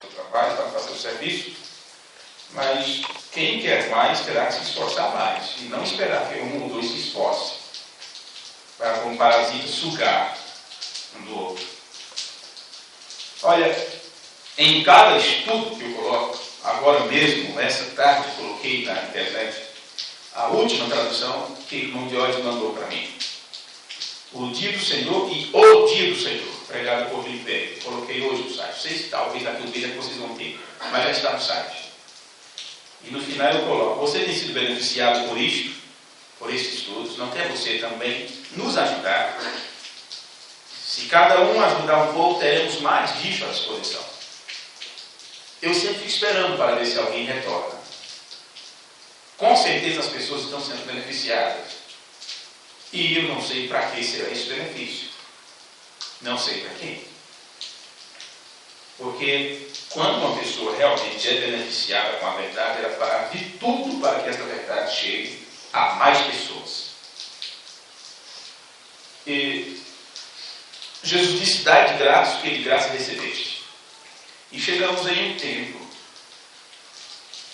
o trabalho, para fazer o serviço, mas quem quer mais terá que se esforçar mais, e não esperar que um ou dois se esforce para, como parasita, sugar um do outro. Olha, em cada estudo que eu coloco, agora mesmo, essa tarde, coloquei na internet a última tradução que o irmão Diógenes mandou para mim. O dia do Senhor e o dia do Senhor, pregado por Filipe. Coloquei hoje no site. Sei se talvez daqui a um dia que vocês vão ter, mas já está no site. E no final eu coloco: você tem sido beneficiado por isto, por esses estudos, não quer você também nos ajudar? Se cada um ajudar um pouco, teremos mais disso à disposição. Eu sempre fico esperando para ver se alguém retorna. Com certeza as pessoas estão sendo beneficiadas. E eu não sei para que será esse benefício. Não sei para quem. Porque quando uma pessoa realmente é beneficiada com a verdade, ela fará de tudo para que essa verdade chegue a mais pessoas. E Jesus disse: dai de graça o que de graça recebeste. E chegamos em um tempo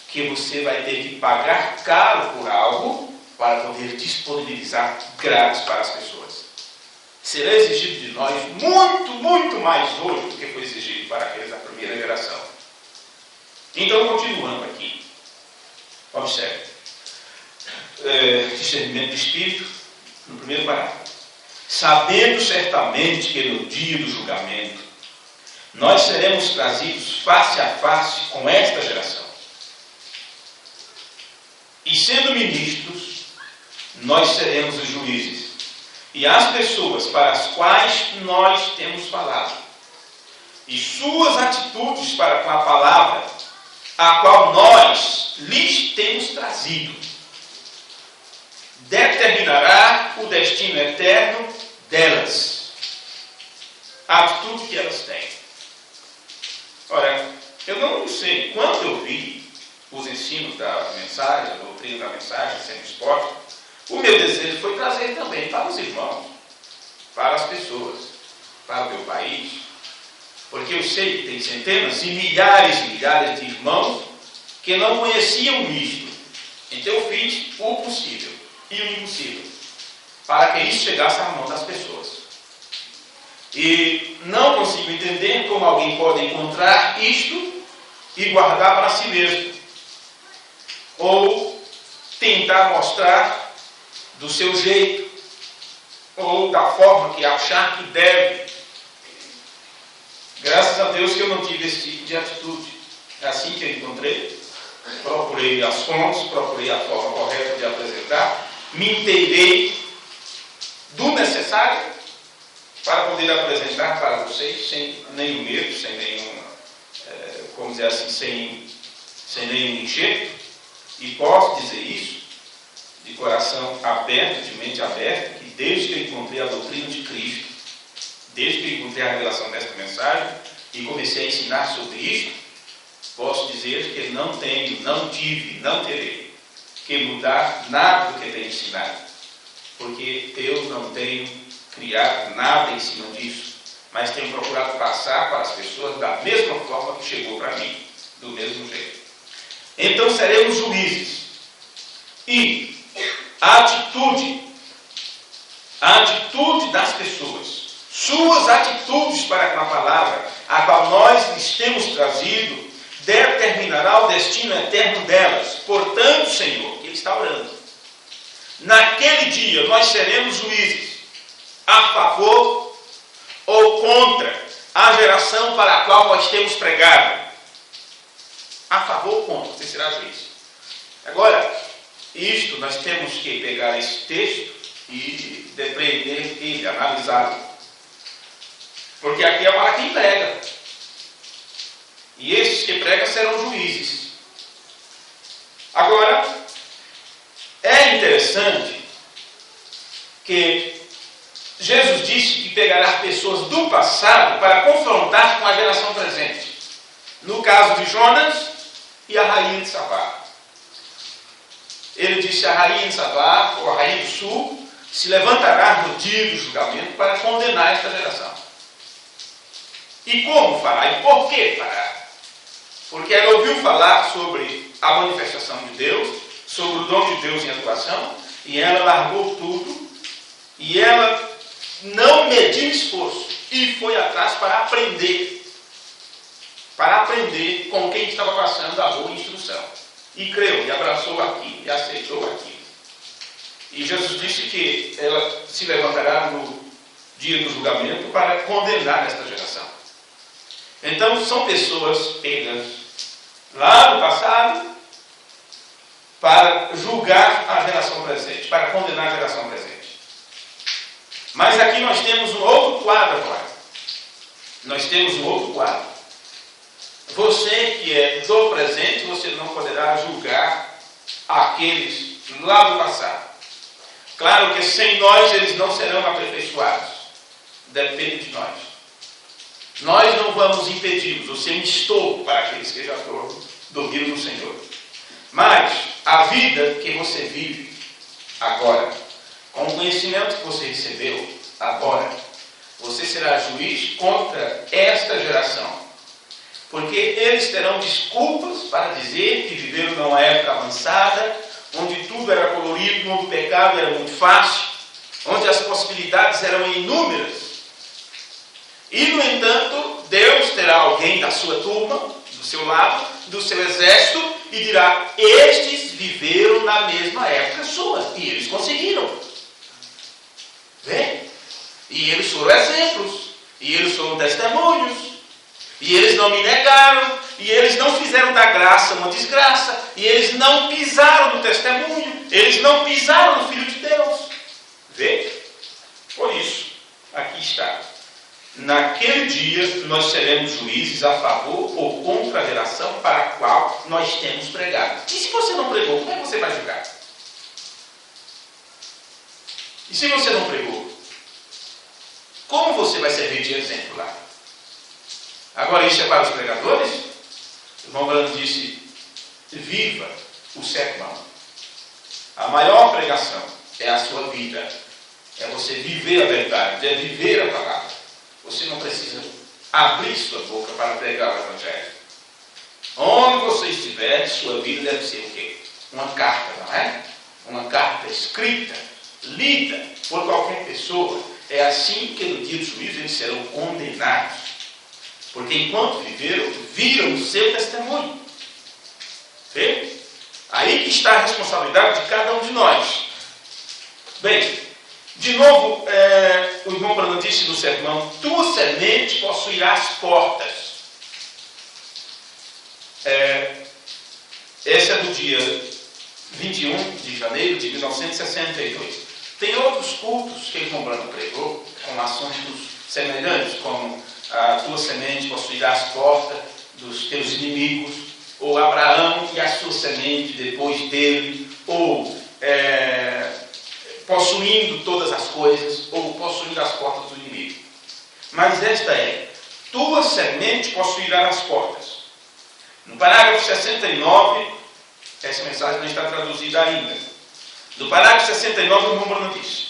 que você vai ter que pagar caro por algo para poder disponibilizar grátis para as pessoas. Será exigido de nós muito, muito mais hoje do que foi exigido para aqueles da primeira geração. Então, continuando aqui, observe. Discernimento do Espírito, no primeiro parágrafo. Sabendo certamente que no dia do julgamento nós seremos trazidos face a face com esta geração. E sendo ministros, nós seremos os juízes. E as pessoas para as quais nós temos falado, e suas atitudes para com a palavra, a qual nós lhes temos trazido, determinará o destino eterno delas. A atitude que elas têm. Ora, eu não sei quando eu vi os ensinos da mensagem, a doutrina da mensagem sendo exposta, o meu desejo foi trazer também para os irmãos, para as pessoas, para o meu país, porque eu sei que tem centenas e milhares de irmãos que não conheciam isto. Então eu fiz o possível e o impossível para que isso chegasse à mão das pessoas. E não consigo entender como alguém pode encontrar isto e guardar para si mesmo, ou tentar mostrar do seu jeito, ou da forma que achar que deve. Graças a Deus que eu não tive esse tipo de atitude. É assim que eu encontrei. Procurei as fontes, procurei a forma correta de apresentar, me inteirei do necessário para poder apresentar para vocês sem nenhum medo, sem nenhum, como dizer assim, sem nenhum enxerto. E posso dizer isso de coração aberto, de mente aberta, que desde que eu encontrei a doutrina de Cristo, desde que eu encontrei a revelação desta mensagem e comecei a ensinar sobre isto, posso dizer que não tenho, não tive, não terei que mudar nada do que tenho ensinado, porque eu não tenho criado nada em cima disso, mas tenho procurado passar para as pessoas da mesma forma que chegou para mim, do mesmo jeito. Então seremos juízes. E a atitude das pessoas, suas atitudes para com a palavra, a qual nós lhes temos trazido, determinará o destino eterno delas. Portanto, Senhor, que Ele está orando, naquele dia nós seremos juízes, a favor ou contra a geração para a qual nós temos pregado. A favor ou contra, você será juiz. Agora, isto nós temos que pegar esse texto e depreender ele, analisá-lo. Porque aqui é para quem prega. E esses que pregam serão juízes. Agora, é interessante que Jesus disse que pegará pessoas do passado para confrontar com a geração presente. No caso de Jonas e a rainha de Sabá. Ele disse: a rainha de Sabá, ou a rainha do sul, se levantará no dia do julgamento para condenar esta geração. E como fará? E por que fará? ouviu falar sobre a manifestação de Deus, sobre o dom de Deus em atuação, e ela largou tudo, e ela não mediu esforço, e foi atrás para aprender com quem estava passando a boa instrução. E creu, e abraçou aquilo, e aceitou aquilo. E Jesus disse que ela se levantará no dia do julgamento para condenar esta geração. Então, são pessoas pegas lá no passado para julgar a geração presente, para condenar a geração presente. Mas aqui nós temos um outro quadro agora. Nós temos um outro quadro. Você que é do presente, você não poderá julgar aqueles lá do passado. Claro que sem nós eles não serão aperfeiçoados. Depende de nós. Nós não vamos impedi-los, ou ser um estouro para aqueles que já dormiram no Senhor. Mas a vida que você vive agora, com o conhecimento que você recebeu agora, você será juiz contra esta geração. Porque eles terão desculpas para dizer que viveram numa época avançada, onde tudo era colorido, onde o pecado era muito fácil, onde as possibilidades eram inúmeras. E, no entanto, Deus terá alguém da sua turma, do seu lado, do seu exército, e dirá: estes viveram na mesma época sua, e eles conseguiram. Vê? E eles foram exemplos, e eles foram testemunhos, e eles não me negaram, e eles não fizeram da graça uma desgraça, e eles não pisaram no testemunho, eles não pisaram no Filho de Deus. Vê? Por isso, aqui está. Naquele dia nós seremos juízes a favor ou contra a geração para a qual nós temos pregado. E se você não pregou, como é que você vai julgar? E se você não pregou, como você vai servir de exemplo lá? Agora isso é para os pregadores? O irmão Branco disse: viva o sermão. A maior pregação é a sua vida. É você viver a verdade, é viver a palavra. Você não precisa abrir sua boca para pregar o Evangelho. Onde você estiver, sua vida deve ser o quê? Uma carta, não é? Uma carta escrita, lida por qualquer pessoa. É assim que no dia do juízo eles serão condenados. Porque enquanto viveram, viram o seu testemunho. Vê? Aí que está a responsabilidade de cada um de nós. Bem, de novo, o irmão Branham disse no sermão: tua semente possuirá as portas. Esse é do dia 21 de janeiro de 1962. Tem outros cultos que o irmão Branham pregou, com assuntos semelhantes, como a tua semente possuirá as portas dos teus inimigos, ou Abraão e a sua semente depois dele, ou possuindo todas as coisas, ou possuindo as portas do inimigo. Mas esta é: tua semente possuirá as portas. No parágrafo 69, essa mensagem não está traduzida ainda. No parágrafo 69, o irmão Branham diz: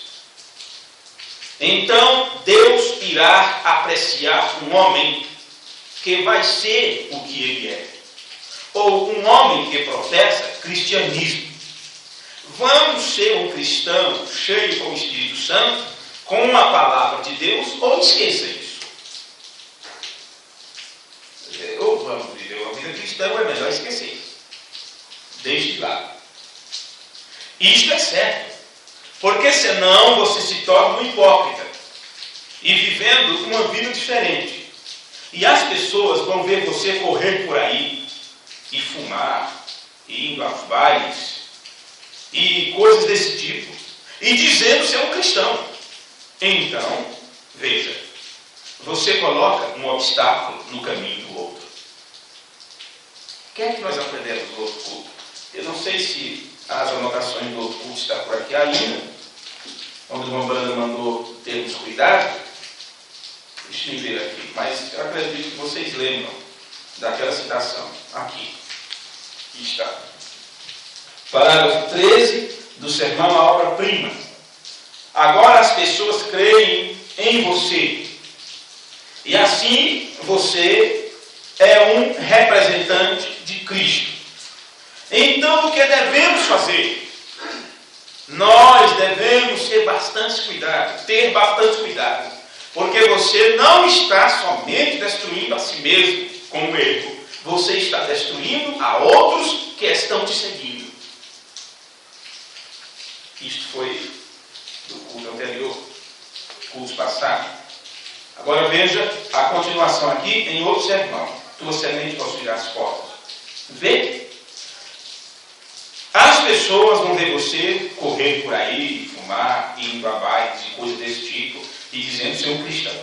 então Deus irá apreciar um homem que vai ser o que ele é, ou um homem que professa cristianismo. Vamos ser um cristão cheio com o Espírito Santo, com a palavra de Deus, ou esqueça isso? Ou vamos viver uma vida cristã, ou é melhor esquecer. Desde lá. Isto é certo. Porque senão você se torna um hipócrita. E vivendo uma vida diferente. E as pessoas vão ver você correr por aí, e fumar, e indo aos bailes, e coisas desse tipo, e dizendo ser um cristão. Então, veja, você coloca um obstáculo no caminho do outro. O que é que nós aprendemos no outro culto? Eu não sei se as anotações do outro culto estão por aqui ainda, onde o irmão Branham mandou termos cuidado. Deixa eu ver aqui, mas eu acredito que vocês lembram daquela citação aqui. Aqui está. Parágrafo 13 do sermão A Obra-Prima. Agora as pessoas creem em você. E assim você é um representante de Cristo. fazer? Nós devemos ter bastante cuidado, porque você não está somente destruindo a si mesmo com o erro, você está destruindo a outros que estão te seguindo. Isto foi do culto anterior, culto passado. Agora veja a continuação aqui em outro sermão. Tua semente possuirá as portas. Vê? As pessoas vão ver você correr por aí, fumar, indo a bailes e coisas desse tipo, e dizendo ser um cristão.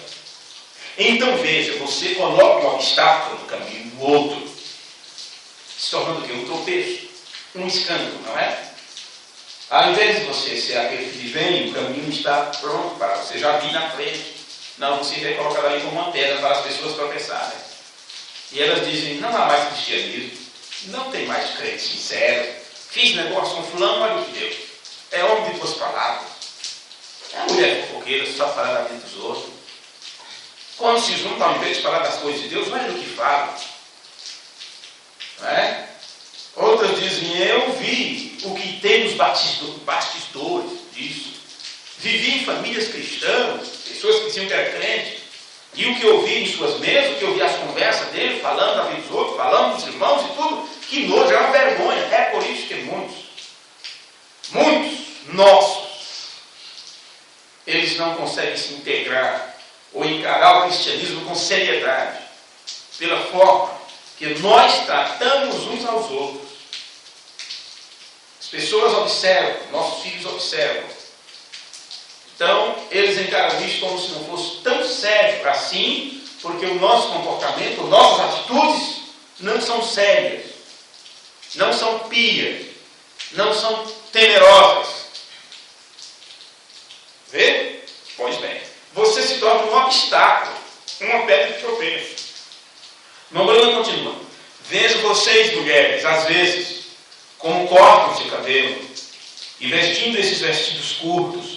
Então veja, você coloca um obstáculo no caminho do outro, se tornando o quê? Um tropeço, um escândalo, não é? Ao invés de você ser aquele que vem, o caminho está pronto para você, já vi na frente. Não, você vai colocar ali como uma pedra para as pessoas tropeçarem. E elas dizem, não há mais cristianismo, não tem mais crente sincero. Fiz negócio com fulano, olha o que deu. É homem de boas palavras. É mulher fofoqueira, só falar da vida dos outros. Quando se juntam, ao invés de falar das coisas de Deus, olha o que fala. Não é? Outras dizem, eu vi o que tem nos bastidores disso. Vivi em famílias cristãs, pessoas que diziam que era crente. E o que eu vi em suas mesas, o que eu vi as conversas dele, falando da vida dos outros, falando dos irmãos e tudo, que nojo, é uma vergonha. É por isso que muitos nossos, eles não conseguem se integrar ou encarar o cristianismo com seriedade, pela forma que nós tratamos uns aos outros. As pessoas observam, nossos filhos observam. Então, eles encaram isso como se não fosse tão sério assim, porque o nosso comportamento, nossas atitudes não são sérias, não são pias, não são temerosas. Vê? Pois bem, você se torna um obstáculo, uma pedra de tropeço. Irmão Bruno continua. Vejo vocês, mulheres, às vezes, como cortam seu cabelo e vestindo esses vestidos curtos,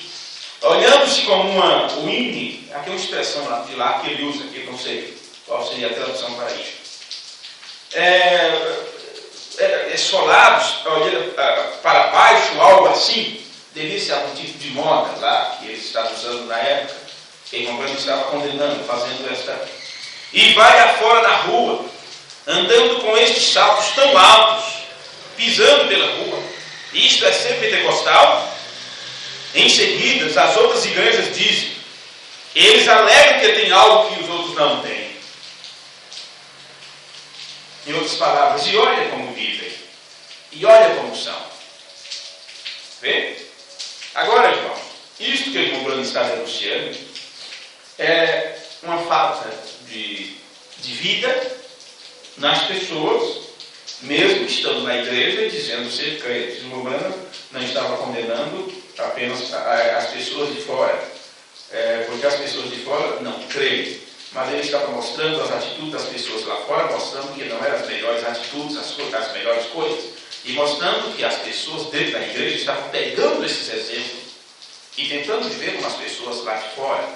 olhando-se como uma winnie, aqui é uma expressão de lá que ele usa, que eu não sei qual seria a tradução para isso. Esfolados, olhando para baixo, algo assim, devia ser algum tipo de moda lá, que ele estava usando na época, que o irmão Branco estava condenando, fazendo esta. E vai afora na rua, andando com estes saltos tão altos, pisando pela rua. Isto é ser pentecostal? Em seguida, as outras igrejas dizem, eles alegam que tem algo que os outros não têm. Em outras palavras, e olha como vivem, e olha como são. Vê? Agora, irmão, isto que o irmão Bruno está denunciando é uma falta de vida nas pessoas, mesmo estando na igreja e dizendo ser crente. O irmão Bruno não estava condenando apenas as pessoas de fora, porque as pessoas de fora não creem, mas ele estava mostrando as atitudes das pessoas lá fora, mostrando que não eram as melhores atitudes, as melhores coisas, e mostrando que as pessoas dentro da igreja estavam pegando esses exemplos e tentando viver como as pessoas lá de fora,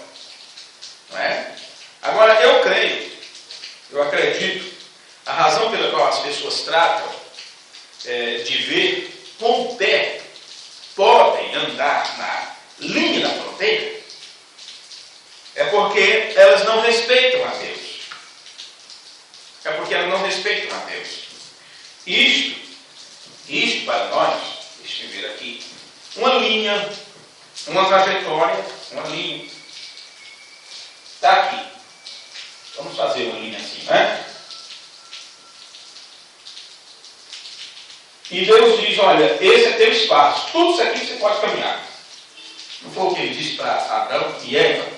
não é? Agora, eu acredito, a razão pela qual as pessoas tratam de ver quão perto podem andar na linha da fronteira, é porque elas não respeitam a Deus. É porque elas não respeitam a Deus. Isto para nós, deixa eu ver aqui, uma linha, uma trajetória, uma linha. Está aqui. Vamos fazer uma linha assim, né? E Deus diz, olha, esse é teu espaço. Tudo isso aqui você pode caminhar. Não foi o que ele disse para Abraão e Eva?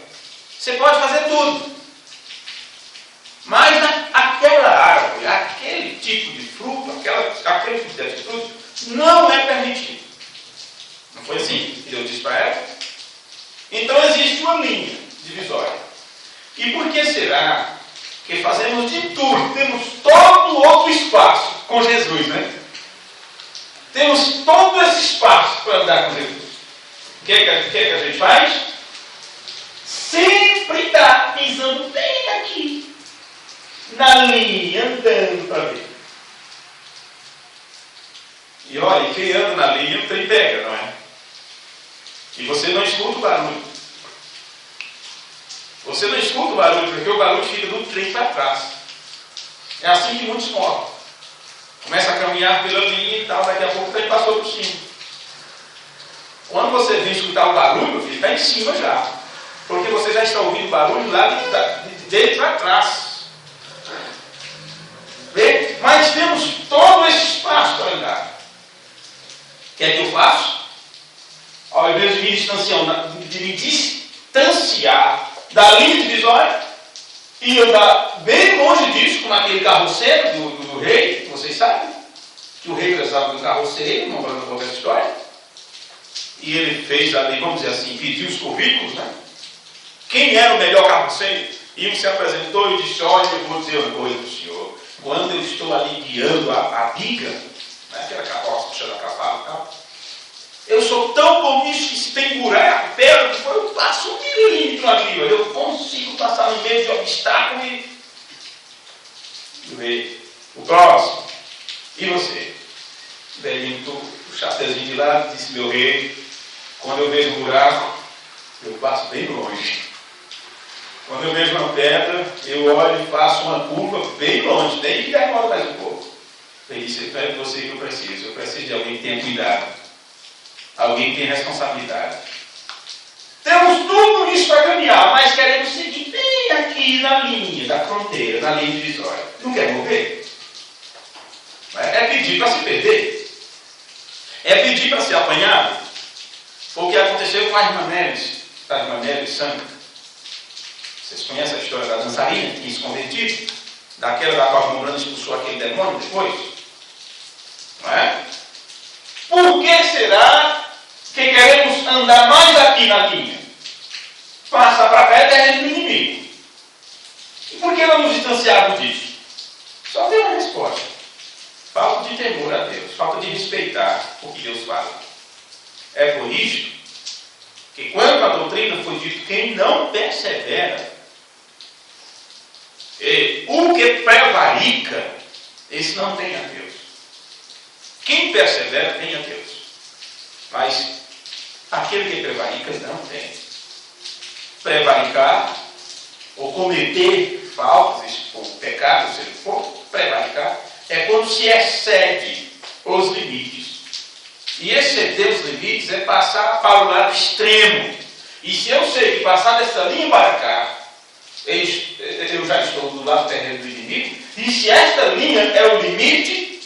Você pode fazer tudo. Mas aquela árvore, aquele tipo de fruto, aquele tipo de atitude, não é permitido. Não foi assim que Deus disse para ela? Então existe uma linha divisória. E por que será que fazemos de tudo? Temos todo outro espaço com Jesus, né? Temos todo esse espaço para andar com Jesus. O que a gente faz? Sempre está pisando bem aqui, na linha, andando para ver. E olha, quem anda na linha, o trem pega, não é? E você não escuta o barulho. Você não escuta o barulho, porque o barulho fica do trem para trás. É assim que muitos morrem. Começa a caminhar pela linha e tal, daqui a pouco o trem passou por cima. Quando você vem escutar o barulho, ele está em cima já. Porque você já está ouvindo o barulho lá dele para trás. Vê? Mas temos todo esse espaço para andar. O que é que eu faço? Ao invés de me distanciar da linha divisória e andar bem longe disso, como aquele carroceiro do rei, vocês sabem, que o rei precisava de um carroceiro, não vamos contar essa história, e ele fez ali, vamos dizer assim, pediu os currículos, né? Quem era o melhor carroceiro? E um se apresentou e disse: olha, eu vou dizer uma coisa para o senhor, quando eu estou ali guiando a biga, né, aquela carroça puxando a cavalo e tal, eu sou tão bom nisso que se tem buraco, pedra, eu passo um milímetro ali, eu consigo passar no meio de obstáculo e ver o próximo. E você? Velhinho, o chapeuzinho de lá disse: meu rei, quando eu vejo um buraco, eu passo bem longe. Quando eu vejo uma pedra, eu olho e faço uma curva bem longe, nem que demora mais um pouco. Ele disse: é de você que eu preciso de alguém que tenha cuidado, alguém que tenha responsabilidade. Temos tudo isso para caminhar, mas queremos seguir bem aqui na linha da fronteira, na linha divisória. Não quer morrer? É pedir para se perder. É pedir para ser apanhado. Foi o que aconteceu com a irmã Nélis Santa. Vocês conhecem a história da dançarina que quis convertir? Daquela da qual Morando expulsou aquele demônio depois? Não é? Por que será que queremos andar mais aqui na linha? Passar para cá é terreno do inimigo. E por que não nos distanciarmos disso? Só tem uma resposta: falta de temor a Deus, falta de respeitar o que Deus fala. É por isso que quando a doutrina foi dito, quem não persevera, o que prevarica, esse não tem a Deus. Quem persevera tem a Deus. Mas aquele que prevarica não tem. Prevaricar, ou cometer faltas, ou pecados, se ele for, prevaricar, é quando se excede os limites. E exceder os limites é passar para o lado extremo. E se eu sei que passar dessa linha para cá, eu já estou do lado terreno do inimigo, e se esta linha é o limite,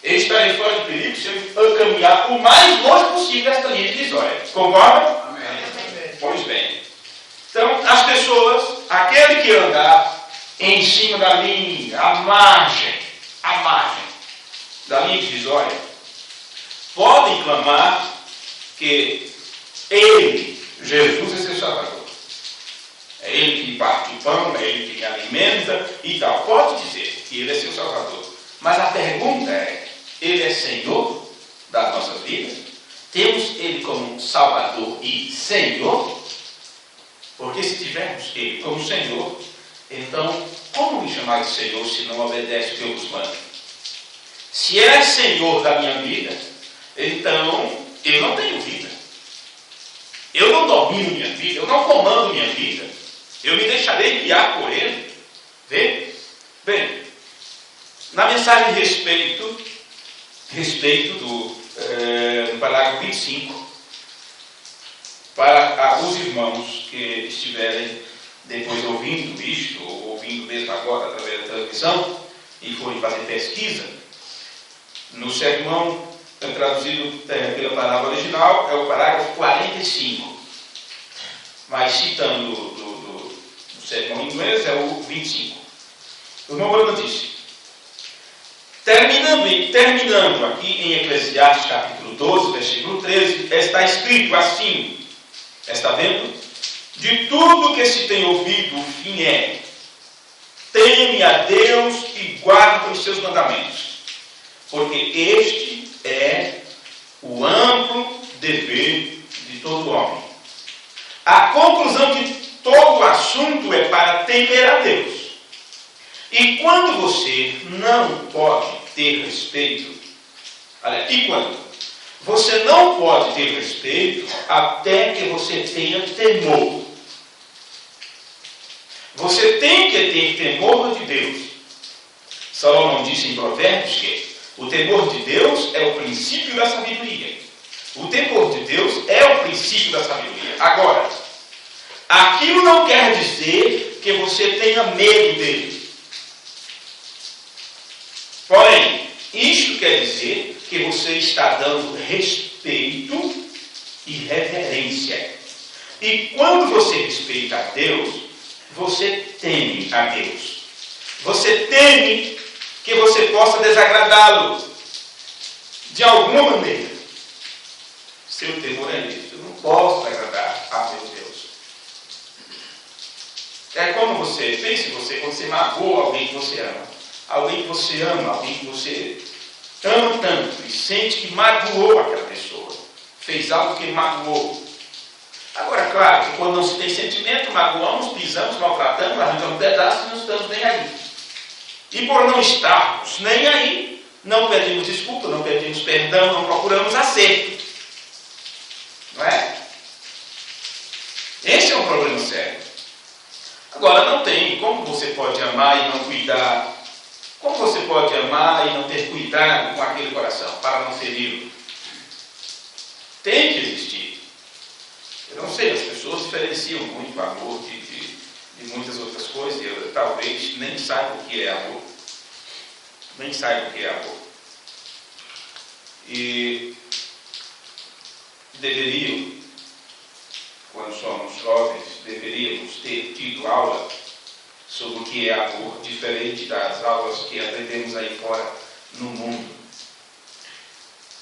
eu estarei fora de perigo se eu caminhar o mais longe possível desta linha divisória. Concorda? Amém. Pois bem. Então, as pessoas, aquele que andar em cima da linha, a margem da linha divisória, podem clamar que Ele, Jesus, é seu Salvador. É Ele que parte o pão, é Ele que me alimenta e tal. Pode dizer que Ele é seu Salvador. Mas a pergunta é: Ele é Senhor das nossas vidas? Temos Ele como Salvador e Senhor? Porque se tivermos Ele como Senhor, então como me chamar de Senhor se não obedece o que eu vos mando? Se Ele é Senhor da minha vida, então eu não tenho vida. Eu não domino minha vida, eu não comando minha vida. Eu me deixarei guiar por Ele. Vê? Bem, na mensagem a respeito do parágrafo 25, para os irmãos que estiverem depois ouvindo isto, ou ouvindo mesmo agora através da transmissão, e forem fazer pesquisa, no sermão traduzido pela palavra original, é o parágrafo 45. Mas citando do sermão em inglês, é o 25. O irmão Branham disse: terminando aqui em Eclesiastes capítulo 12, versículo 13, está escrito assim, está vendo? De tudo que se tem ouvido, o fim é: teme a Deus e guarde os seus mandamentos, porque este é o amplo dever de todo homem. A conclusão de todo o assunto é para temer a Deus. E quando você não pode ter respeito Olha, e quando? Você não pode ter respeito até que você tenha temor. Você tem que ter temor de Deus. Salomão disse em Provérbios que o temor de Deus é o princípio da sabedoria. O temor de Deus é o princípio da sabedoria. Agora, aquilo não quer dizer que você tenha medo dele. Porém, isto quer dizer que você está dando respeito e reverência. E quando você respeita a Deus, você teme a Deus. Você teme que você possa desagradá-lo de alguma maneira. Seu temor é esse. Eu não posso agradar a meu Deus. É como você, pense você, quando você magoa alguém que você ama. Alguém que você ama, alguém que você ama tanto e sente que magoou aquela pessoa. Fez algo que magoou. Agora, claro, que quando não se tem sentimento, magoamos, pisamos, maltratamos, arrancamos pedaços e não estamos nem aí. E por não estarmos nem aí, não pedimos desculpa, não pedimos perdão, não procuramos acerto. Não é? Esse é um problema sério. Agora, não tem. Como você pode amar e não cuidar? Como você pode amar e não ter cuidado com aquele coração, para não feri-lo? Tem que existir. Eu não sei, as pessoas diferenciam muito o amor de muitas outras coisas. Eu talvez nem saiba o que é amor. Nem saiba o que é amor. E deveriam, quando somos jovens, deveríamos ter tido aula sobre o que é amor, diferente das aulas que aprendemos aí fora no mundo.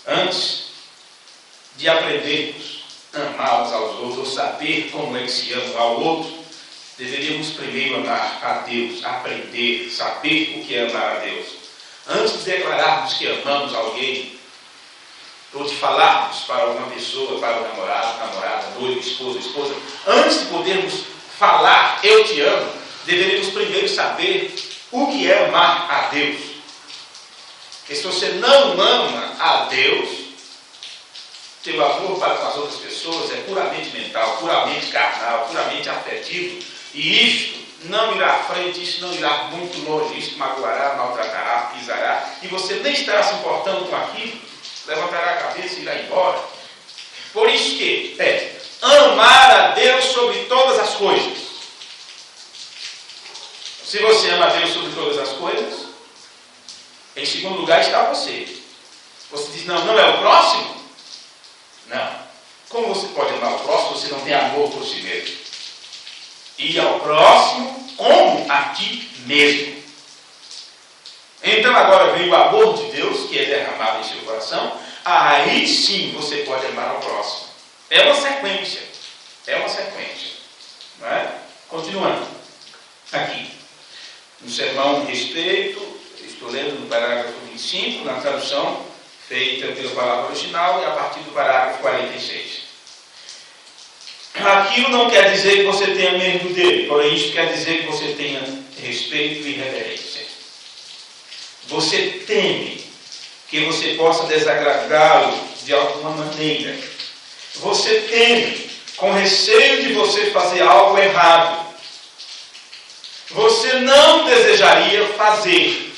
Antes de aprendermos a amar uns aos outros, ou saber como é que se ama ao outro, deveríamos primeiro amar a Deus, aprender, saber o que é amar a Deus. Antes de declararmos que amamos alguém, ou de falarmos para alguma pessoa, para o namorado, namorada, noivo, esposa, antes de podermos falar, eu te amo, deveríamos primeiro saber o que é amar a Deus. Porque se você não ama a Deus, seu amor para com as outras pessoas é puramente mental, puramente carnal, puramente afetivo, e isto não irá à frente, isso não irá muito longe, isso magoará, maltratará, pisará, e você nem estará se importando com aquilo, levantará a cabeça e irá embora. Por isso que amar a Deus sobre todas as coisas. Se você ama a Deus sobre todas as coisas, em segundo lugar está você. Você diz, não é o próximo? Não. Como você pode amar o próximo se você não tem amor por si mesmo? E ao próximo como a ti mesmo. Então agora vem o amor de Deus, que é derramado em seu coração. Aí sim você pode amar ao próximo. É uma sequência. Não é? Continuando. Aqui. No sermão Respeito, estou lendo no parágrafo 25, na tradução feita pela palavra original, e a partir do parágrafo 46. Aquilo não quer dizer que você tenha medo dele, porém isso quer dizer que você tenha respeito e reverência. Você teme que você possa desagradá-lo de alguma maneira. Você teme, com receio de você fazer algo errado. Você não desejaria fazer.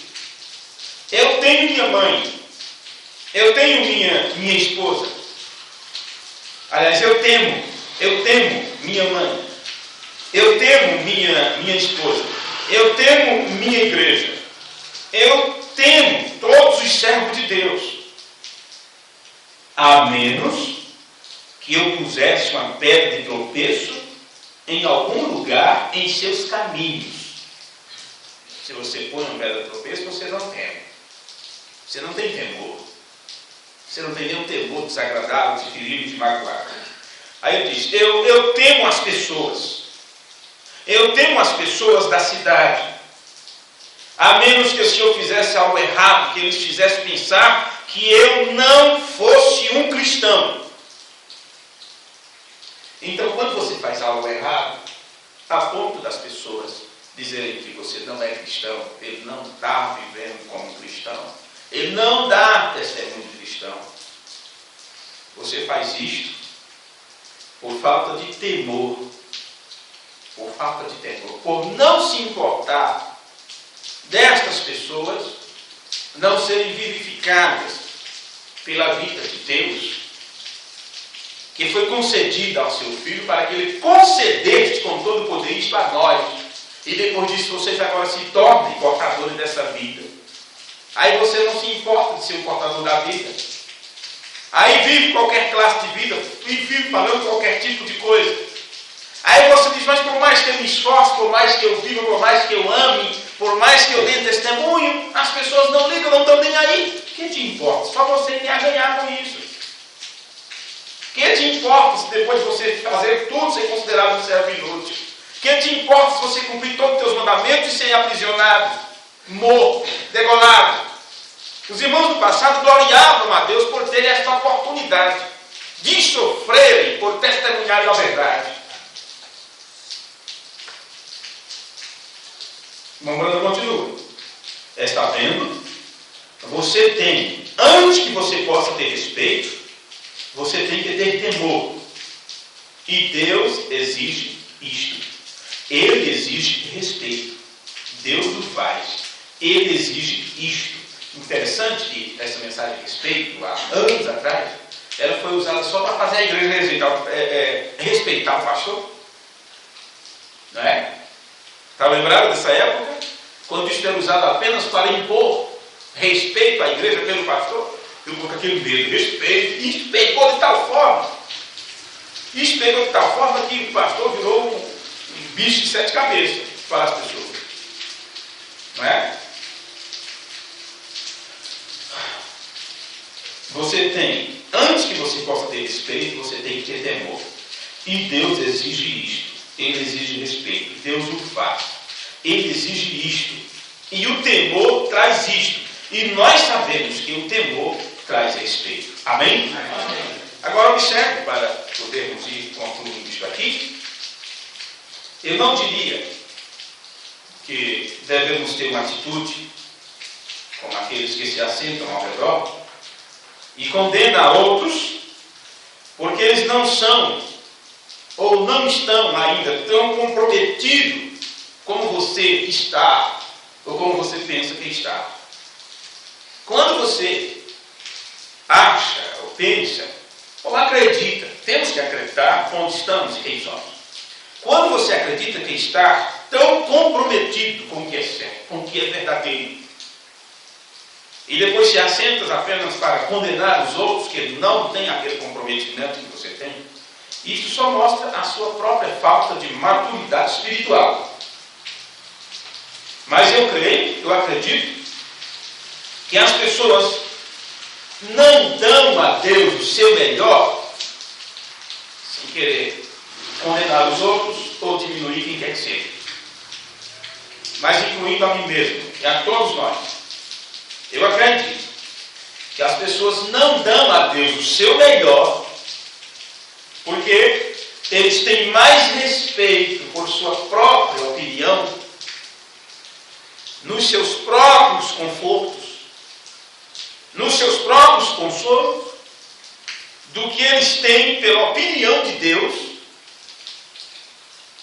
Eu tenho minha mãe. Eu tenho minha esposa. Aliás, eu temo minha mãe. Eu temo minha esposa. Eu temo minha igreja. Eu temo todos os servos de Deus. A menos que eu pusesse uma pedra de tropeço em algum lugar em seus caminhos. Se você põe uma pedra de tropeço, você não teme. Você não tem temor. Você não tem nenhum temor desagradável, de ferir, de magoar. Aí ele diz, eu temo as pessoas. Eu temo as pessoas da cidade. A menos que o Senhor fizesse algo errado, que eles fizessem pensar que eu não fosse um cristão. Então, quando você faz algo errado, a ponto das pessoas dizerem que você não é cristão, ele não está vivendo como cristão, ele não dá testemunho de cristão. você faz isto por falta de temor. Por falta de temor. Por não se importar destas pessoas não serem vivificadas pela vida de Deus, que foi concedida ao seu Filho, para que Ele concedesse com todo o poder isto a nós. E depois disso vocês agora se tornem portadores dessa vida. Aí você não se importa de ser um portador da vida. Aí vive qualquer classe de vida, e vive falando qualquer tipo de coisa. Aí você diz, mas por mais que eu me esforce, por mais que eu viva, por mais que eu ame, por mais que eu dê testemunho, as pessoas não ligam, não estão nem aí. O que te importa? Só você tem a ganhar com isso. O que te importa se depois de você fazer tudo ser considerado um servo inútil? O que te importa se você cumprir todos os teus mandamentos e ser aprisionado, morto, degolado? Os irmãos do passado gloriavam a Deus por terem esta oportunidade de sofrerem por testemunhar a verdade. Mambrando continua. Está vendo? Você tem, antes que você possa ter respeito, você tem que ter temor. E Deus exige isto. Ele exige respeito. Deus o faz. Ele exige isto. Interessante que essa mensagem de respeito, há anos atrás, ela foi usada só para fazer a igreja respeitar o pastor. Não é? Está lembrado dessa época? Quando isso era usado apenas para impor respeito à igreja pelo pastor? Eu com aquele medo, respeito. Isso pegou de tal forma. Isso pegou de tal forma que o pastor virou um bicho de 7 cabeças para as pessoas. Não é? Você tem, antes que você possa ter respeito, você tem que ter temor. E Deus exige isto. Ele exige respeito. Deus o faz. Ele exige isto. E o temor traz isto. E nós sabemos que o temor traz respeito. Amém? Amém. Agora observe, para podermos ir concluindo isto aqui. Eu não diria que devemos ter uma atitude como aqueles que se assentam ao redor e condenam a outros, porque eles não são ou não estão ainda tão comprometidos como você está, ou como você pensa que está. Quando você acha, ou pensa, ou acredita, temos que acreditar onde estamos e quem somos. Quando você acredita que está tão comprometido com o que é certo, com o que é verdadeiro, e depois se assentas apenas para condenar os outros que não têm aquele comprometimento que você tem, isso só mostra a sua própria falta de maturidade espiritual. Mas eu creio, eu acredito, que as pessoas não dão a Deus o seu melhor sem querer condenar os outros ou diminuir quem quer que seja. Mas incluindo a mim mesmo e a todos nós. Eu acredito que as pessoas não dão a Deus o seu melhor porque eles têm mais respeito por sua própria opinião, nos seus próprios confortos, nos seus próprios consolos, do que eles têm pela opinião de Deus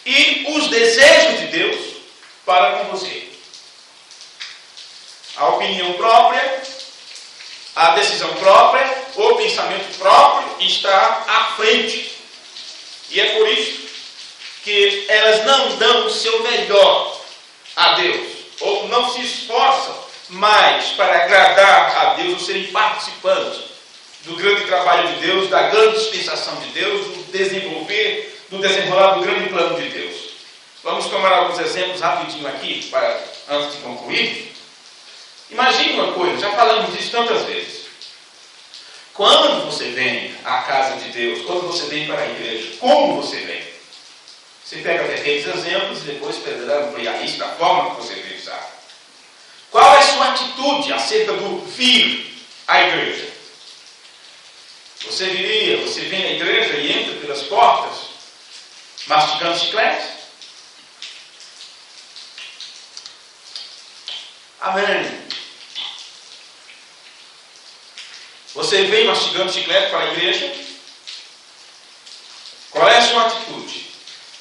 e os desejos de Deus para com você. A opinião própria, a decisão própria, o pensamento próprio está à frente. E é por isso que elas não dão o seu melhor a Deus, ou não se esforçam mais para agradar a Deus, ou serem participantes do grande trabalho de Deus, da grande dispensação de Deus, do desenrolar do grande plano de Deus. Vamos tomar alguns exemplos rapidinho aqui, antes de concluir. Imagine uma coisa, já falamos disso tantas vezes. Quando você vem à casa de Deus, quando você vem para a igreja, como você vem? Você pega aqueles exemplos e depois poderá ampliar isso da forma que você pensar. Qual é a sua atitude acerca do vir à igreja? Você vem à igreja e entra pelas portas mastigando chiclete? Amém. Você vem mastigando chiclete para a igreja? Qual é a sua atitude?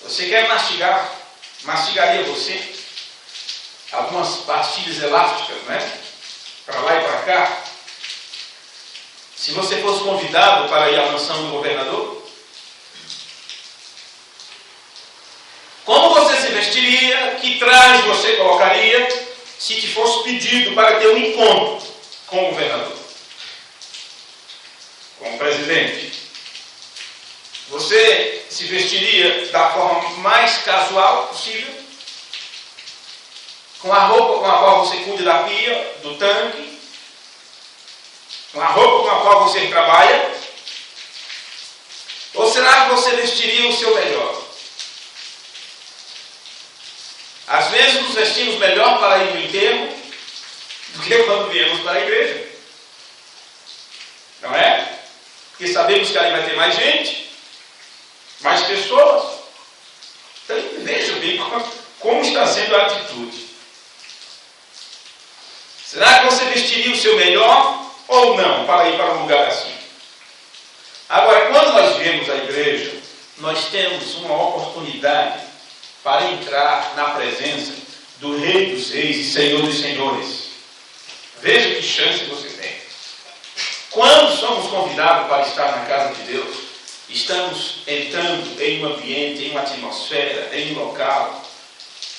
Você quer mastigar? Mastigaria você algumas pastilhas elásticas, né? Para lá e para cá? Se você fosse convidado para ir à mansão do governador, como você se vestiria? Que traje você colocaria se te fosse pedido para ter um encontro com o governador, com o presidente? Você se vestiria da forma mais casual possível, com a roupa com a qual você cuida da pia, do tanque, com a roupa com a qual você trabalha? Ou será que você vestiria o seu melhor? Às vezes nos vestimos melhor para ir no enterro do que quando viemos para a igreja. Não é? Porque sabemos que ali vai ter mais gente, mais pessoas. Então veja bem como está sendo a atitude. Será que você vestiria o seu melhor ou não para ir para um lugar assim? Agora, quando nós viemos à igreja, nós temos uma oportunidade para entrar na presença do Rei dos Reis e Senhor dos Senhores. Veja que chance você tem. Quando somos convidados para estar na casa de Deus, estamos entrando em um ambiente, em uma atmosfera, em um local,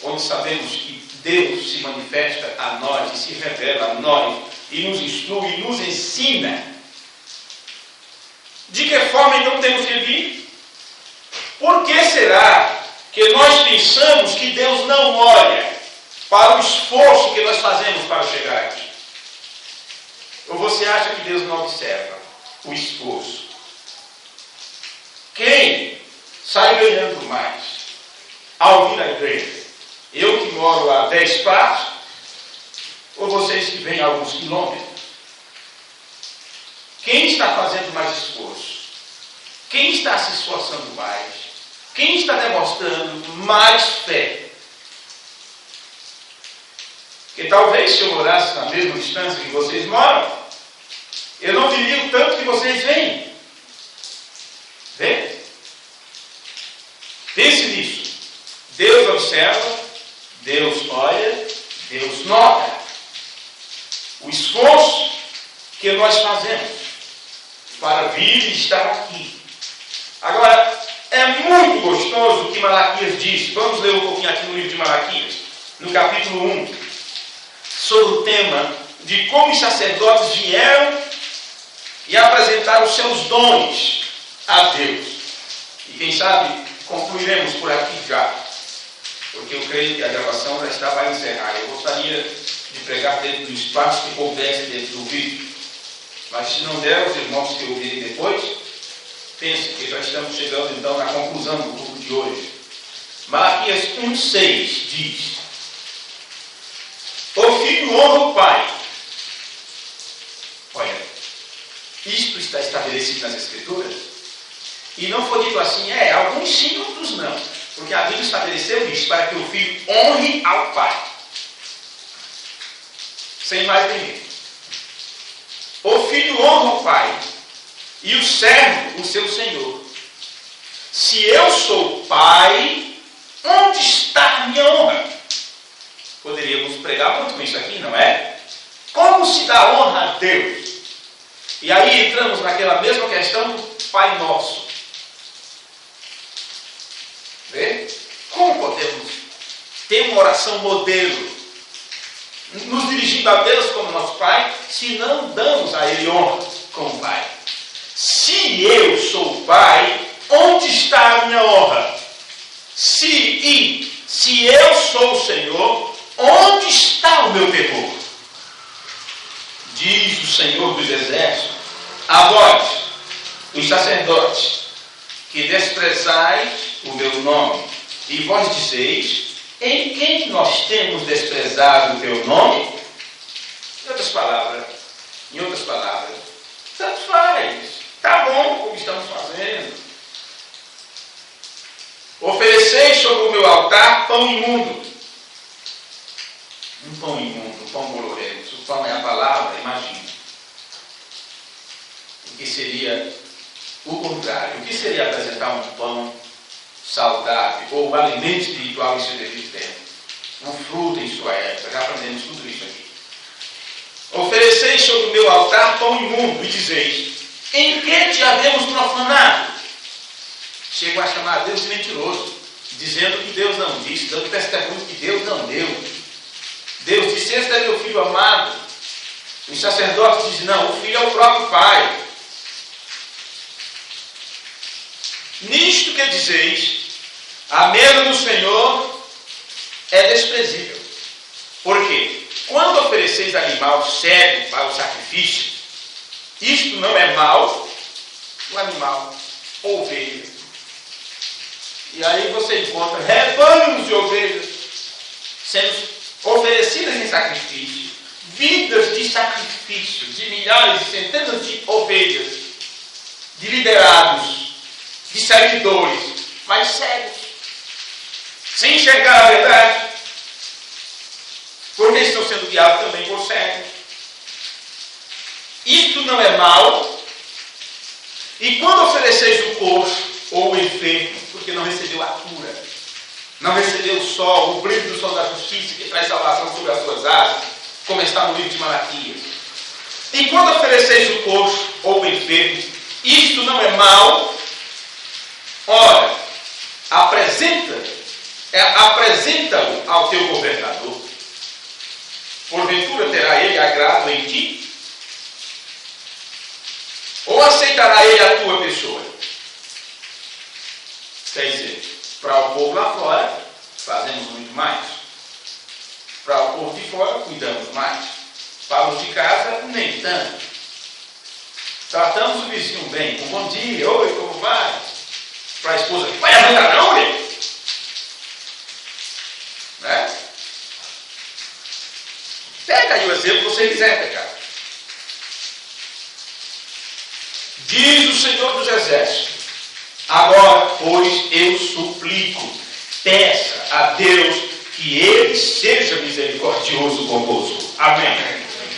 onde sabemos que Deus se manifesta a nós e se revela a nós e nos instrui e nos ensina. De que forma então temos que vir? Por que será que nós pensamos que Deus não olha para o esforço que nós fazemos para chegar aqui? Ou você acha que Deus não observa o esforço? Quem sai ganhando mais ao vir à igreja? Eu que moro a 10 passos, ou vocês que vêm a alguns quilômetros? Quem está fazendo mais esforço? Quem está se esforçando mais? Quem está demonstrando mais fé? Porque talvez se eu morasse na mesma distância que vocês moram, eu não viria o tanto que vocês veem. Vê? Pense nisso. Deus observa, Deus olha, Deus nota o esforço que nós fazemos para vir e estar aqui. Agora, é muito gostoso o que Malaquias diz. Vamos ler um pouquinho aqui no livro de Malaquias, no capítulo 1, sobre o tema de como os sacerdotes vieram e apresentaram os seus dons a Deus. E quem sabe concluiremos por aqui já, porque eu creio que a gravação já está para encerrar. Eu gostaria de pregar dentro do espaço que coubesse dentro do vídeo, mas se não der, os irmãos que ouvirem depois, pense que já estamos chegando então na conclusão do culto de hoje. Malaquias 1,6 diz: o filho honra o pai. Olha, isto está estabelecido nas Escrituras, e não foi dito assim, alguns sim, outros não, porque a Bíblia estabeleceu isso, para que o filho honre ao pai, sem mais nem menos. O filho honra o pai, e o servo o seu senhor. Se eu sou pai, onde está a minha honra? Poderíamos pregar muito com isso aqui, não é? Como se dá honra a Deus? E aí entramos naquela mesma questão do Pai Nosso. Vê? Como podemos ter uma oração modelo, nos dirigindo a Deus como nosso Pai, se não damos a Ele honra como Pai? Se eu sou Pai, onde está a minha honra? Se eu sou o Senhor, onde está o meu temor? Diz o Senhor dos Exércitos: a vós, os sacerdotes, que desprezais o meu nome, e vós dizeis: em quem nós temos desprezado o teu nome? Em outras palavras, tanto faz, está bom como estamos fazendo. Ofereceis sobre o meu altar pão imundo. Um pão imundo, um pão bolorento. O pão é a palavra, imagina. O que seria o contrário? O que seria apresentar um pão saudável, ou o alimento espiritual em seu devido tempo. O fruto em sua época. Já aprendemos tudo isso aqui. Ofereceis sobre o meu altar pão imundo e dizeis: em que te havemos profanado? Chegam a chamar Deus de mentiroso, dizendo que Deus não disse, dando testemunho que Deus não deu. Deus disse: este é meu filho amado. Os sacerdotes dizem: não, o filho é o próprio Pai. Nisto que dizeis, a mesa do Senhor é desprezível. Por quê? Quando ofereceis animal cego para o sacrifício, isto não é mal, o animal, ovelha. E aí você encontra rebanhos de ovelhas sendo oferecidas em sacrifício, vidas de sacrifício, de milhares e centenas de ovelhas, de liderados, de servidores, mas cegos, sem enxergar a verdade, porque estão sendo guiados também por cegos. Isto não é mal. E quando ofereceis o coxo ou o enfermo, porque não recebeu a cura, não recebeu o sol, o brilho do sol da justiça que traz salvação sobre as suas asas, como está no livro de Malaquias. E quando ofereceis o coxo ou o enfermo, isto não é mal. Ora, apresenta-o ao teu governador. Porventura terá ele agrado em ti? Ou aceitará ele a tua pessoa? Quer dizer, para o povo lá fora, fazemos muito mais. Para o povo de fora, cuidamos mais. Para os de casa, nem tanto. Tratamos o vizinho bem, com bom dia, oi, como vai? Para a esposa, vai levantar não, né? Né? Pega aí o exemplo que você quiser pegar. Diz o Senhor dos Exércitos: agora, pois, eu suplico, peça a Deus que Ele seja misericordioso convosco. Amém.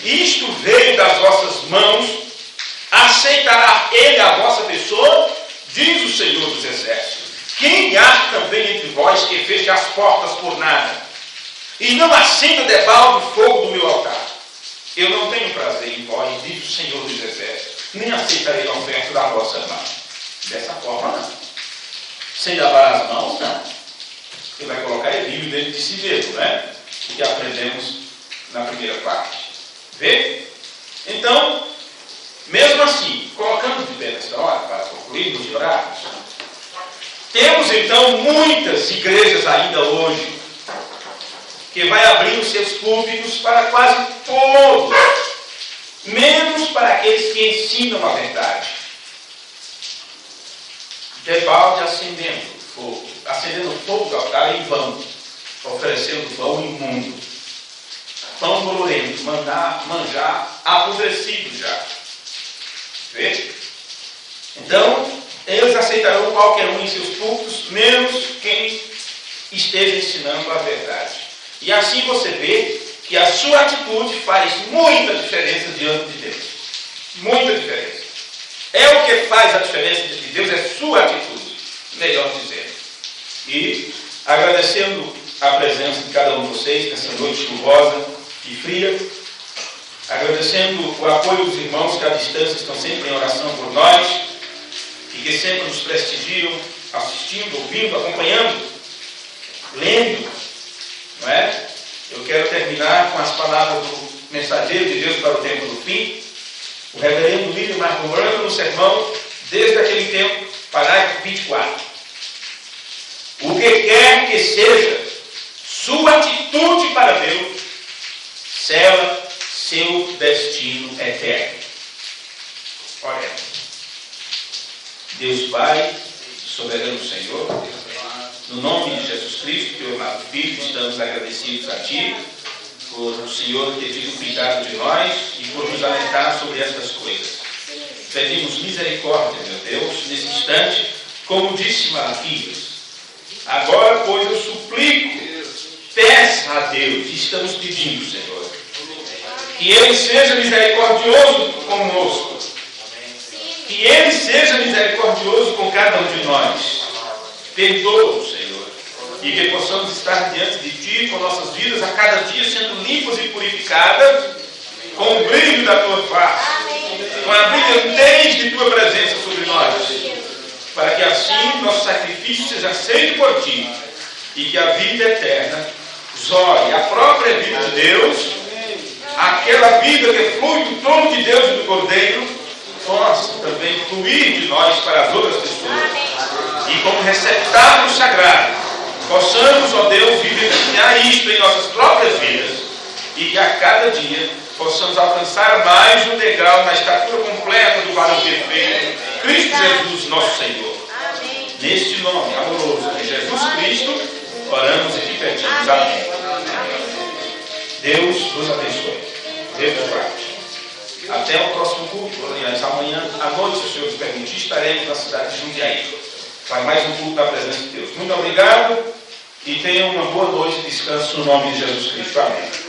Isto veio das vossas mãos, aceitará Ele a vossa pessoa? Diz o Senhor dos Exércitos: quem há também entre vós que feche as portas por nada, e não acenda debalde fogo do meu altar? Eu não tenho prazer em vós, diz o Senhor dos Exércitos, nem aceitarei a oferta da vossa mão. Dessa forma, não. Sem lavar as mãos, não. Você vai colocar Eliú dentro de si mesmo, né? O que aprendemos na primeira parte. Vê? Então, mesmo assim, colocando de pé nessa hora, para concluirmos e orarmos, temos então muitas igrejas ainda hoje que vai abrir os seus púlpitos para quase todos, menos para aqueles que ensinam a verdade. Debalde acendendo fogo do altar em vão, oferecendo pão imundo, pão bolorento, manjar apodrecido já. Vê? Então, eles aceitarão qualquer um em seus púlpitos, menos quem esteja ensinando a verdade. E assim você vê que a sua atitude faz muita diferença diante de Deus. Muita diferença. É o que faz a diferença diante de Deus, é sua atitude, melhor dizendo. E agradecendo a presença de cada um de vocês nessa noite chuvosa e fria, agradecendo o apoio dos irmãos que à distância estão sempre em oração por nós e que sempre nos prestigiam, assistindo, ouvindo, acompanhando, lendo. Não é? Eu quero terminar com as palavras do mensageiro de Deus para o tempo do fim, o reverendo William Marco Branco, no sermão Desde Aquele Tempo, parágrafo 24. O que quer que seja sua atitude para Deus, sela seu destino eterno. Oremos. Deus Pai, soberano Senhor, no nome de Jesus Cristo, teu amado Filho, estamos agradecidos a Ti por o Senhor ter tido cuidado de nós e por nos alertar sobre estas coisas. Pedimos misericórdia, meu Deus, nesse instante, como disse Malaquias. Agora, pois, eu suplico, peça a Deus, estamos pedindo, Senhor, que Ele seja misericordioso conosco, que Ele seja misericordioso com cada um de nós, Perdoa-nos, Senhor, e que possamos estar diante de Ti com nossas vidas a cada dia sendo limpas e purificadas com o brilho da Tua face, com a brilhantez de Tua presença sobre nós, para que assim nosso sacrifício seja aceito por Ti e que a vida eterna zore a própria vida de Deus, aquela vida que flui do trono de Deus e do Cordeiro, possa também fluir de nós para as outras pessoas. E como receptáculo sagrado, possamos, ó Deus, vivenciar isto em nossas próprias vidas e que a cada dia possamos alcançar mais um degrau na estatura completa do varão perfeito, Cristo Jesus, nosso Senhor. Neste nome amoroso de Jesus Cristo, oramos e te pedimos. Amém. Deus nos abençoe. Deus nos guarde. Até o próximo culto. Aliás, amanhã à noite, se o Senhor nos permitir, estaremos na cidade de Jundiaí para mais um culto da presença de Deus. Muito obrigado e tenham uma boa noite de descanso no nome de Jesus Cristo. Amém.